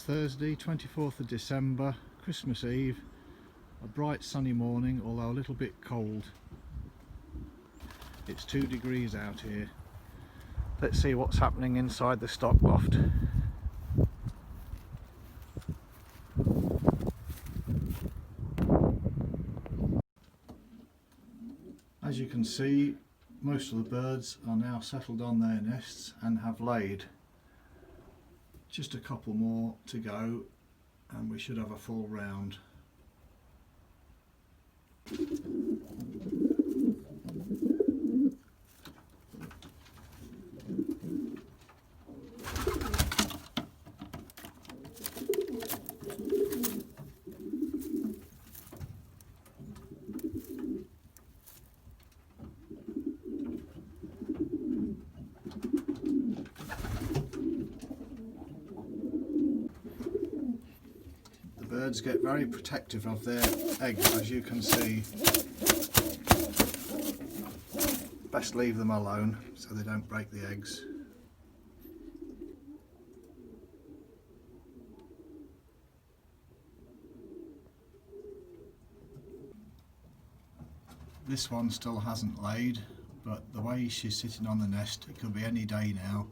Thursday, 24th of December, Christmas Eve. A bright sunny morning, although a little bit cold. It's 2 degrees out here. Let's see what's happening inside the stock loft. As you can see, most of the birds are now settled on their nests and have laid. Just a couple more to go and we should have a full round. Birds get very protective of their eggs, as you can see. Best leave them alone so they don't break the eggs. This one still hasn't laid, but the way she's sitting on the nest, it could be any day now.